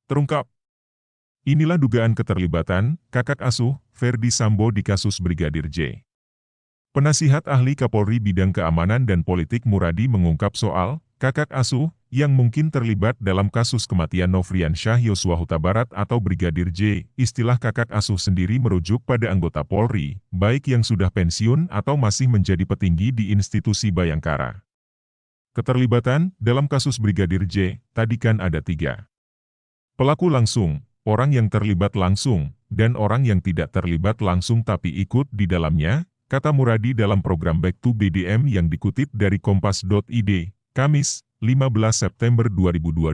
Terungkap. Inilah dugaan keterlibatan kakak asuh Ferdy Sambo di kasus Brigadir J. Penasihat ahli Kapolri Bidang Keamanan dan Politik Muradi mengungkap soal kakak asuh yang mungkin terlibat dalam kasus kematian Nofriansyah Yosua Huta Barat atau Brigadir J. Istilah kakak asuh sendiri merujuk pada anggota Polri, baik yang sudah pensiun atau masih menjadi petinggi di institusi Bayangkara. Keterlibatan dalam kasus Brigadir J, tadi kan ada 3. Pelaku langsung, orang yang terlibat langsung, dan orang yang tidak terlibat langsung tapi ikut di dalamnya, kata Muradi dalam program Back to BDM yang dikutip dari Kompas.id, Kamis, 15 September 2022.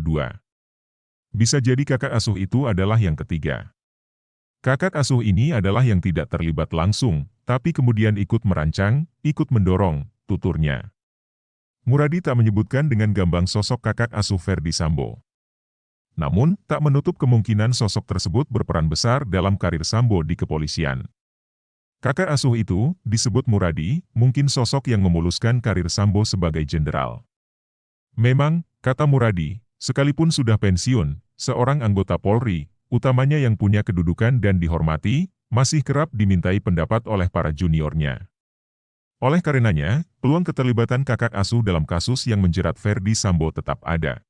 Bisa jadi kakak asuh itu adalah yang ketiga. Kakak asuh ini adalah yang tidak terlibat langsung, tapi kemudian ikut merancang, ikut mendorong, tuturnya. Muradi tak menyebutkan dengan gamblang sosok kakak asuh Ferdy Sambo. Namun, tak menutup kemungkinan sosok tersebut berperan besar dalam karir Sambo di kepolisian. Kakak asuh itu, disebut Muradi, mungkin sosok yang memuluskan karir Sambo sebagai jenderal. Memang, kata Muradi, sekalipun sudah pensiun, seorang anggota Polri, utamanya yang punya kedudukan dan dihormati, masih kerap dimintai pendapat oleh para juniornya. Oleh karenanya, peluang keterlibatan kakak asuh dalam kasus yang menjerat Ferdy Sambo tetap ada.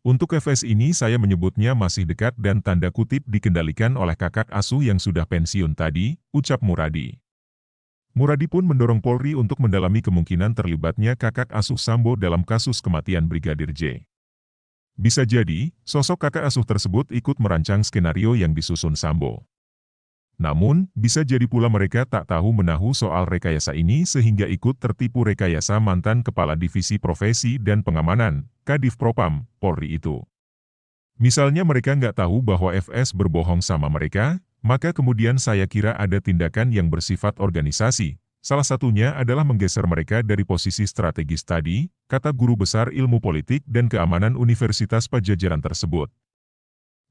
Untuk FS ini saya menyebutnya masih dekat dan tanda kutip dikendalikan oleh kakak asuh yang sudah pensiun tadi, ucap Muradi. Muradi pun mendorong Polri untuk mendalami kemungkinan terlibatnya kakak asuh Sambo dalam kasus kematian Brigadir J. Bisa jadi, sosok kakak asuh tersebut ikut merancang skenario yang disusun Sambo. Namun, bisa jadi pula mereka tak tahu menahu soal rekayasa ini sehingga ikut tertipu rekayasa mantan Kepala Divisi Profesi dan Pengamanan, Kadif Propam, Polri itu. Misalnya mereka nggak tahu bahwa FS berbohong sama mereka, maka kemudian saya kira ada tindakan yang bersifat organisasi. Salah satunya adalah menggeser mereka dari posisi strategis tadi, kata Guru Besar Ilmu Politik dan Keamanan Universitas Padjadjaran tersebut.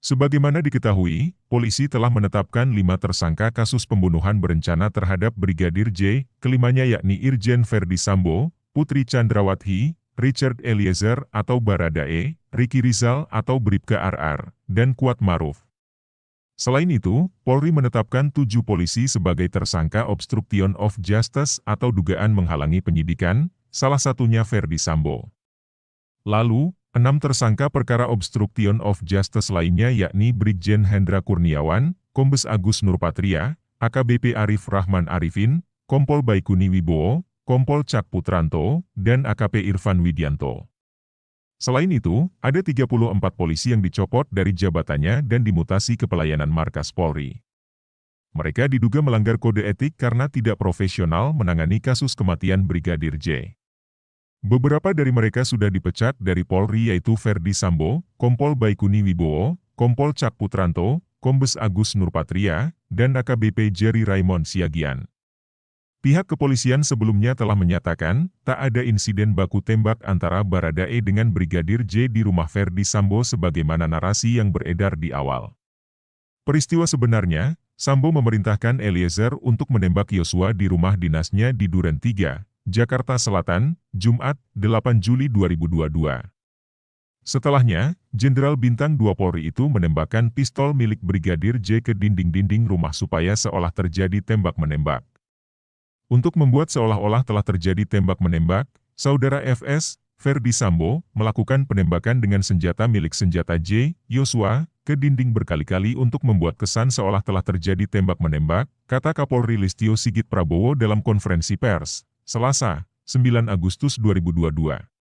Sebagaimana diketahui, polisi telah menetapkan 5 tersangka kasus pembunuhan berencana terhadap Brigadir J, kelimanya yakni Irjen Ferdy Sambo, Putri Chandrawati, Richard Eliezer atau Baradae, Ricky Rizal atau Bribka RR, dan Kuat Maruf. Selain itu, Polri menetapkan 7 polisi sebagai tersangka obstruction of justice atau dugaan menghalangi penyidikan, salah satunya Ferdy Sambo. Lalu, 6 tersangka perkara obstruction of justice lainnya yakni Brigjen Hendra Kurniawan, Kombes Agus Nurpatria, AKBP Arif Rahman Arifin, Kompol Baikuni Wibowo, Kompol Cak Putranto, dan AKP Irfan Widianto. Selain itu, ada 34 polisi yang dicopot dari jabatannya dan dimutasi ke pelayanan markas Polri. Mereka diduga melanggar kode etik karena tidak profesional menangani kasus kematian Brigadir J. Beberapa dari mereka sudah dipecat dari Polri yaitu Ferdy Sambo, Kompol Baikuni Wibowo, Kompol Cak Putranto, Kombes Agus Nurpatria, dan AKBP Jerry Raymond Siagian. Pihak kepolisian sebelumnya telah menyatakan, tak ada insiden baku tembak antara Baradae dengan Brigadir J di rumah Ferdy Sambo sebagaimana narasi yang beredar di awal. Peristiwa sebenarnya, Sambo memerintahkan Eliezer untuk menembak Yosua di rumah dinasnya di Duren 3, Jakarta Selatan, Jumat, 8 Juli 2022. Setelahnya, Jenderal Bintang 2 Polri itu menembakkan pistol milik Brigadir J ke dinding-dinding rumah supaya seolah terjadi tembak-menembak. Untuk membuat seolah-olah telah terjadi tembak-menembak, saudara FS, Ferdy Sambo, melakukan penembakan dengan senjata milik senjata J, Yosua, ke dinding berkali-kali untuk membuat kesan seolah telah terjadi tembak-menembak, kata Kapolri Listio Sigit Prabowo dalam konferensi pers, Selasa, 9 Agustus 2022.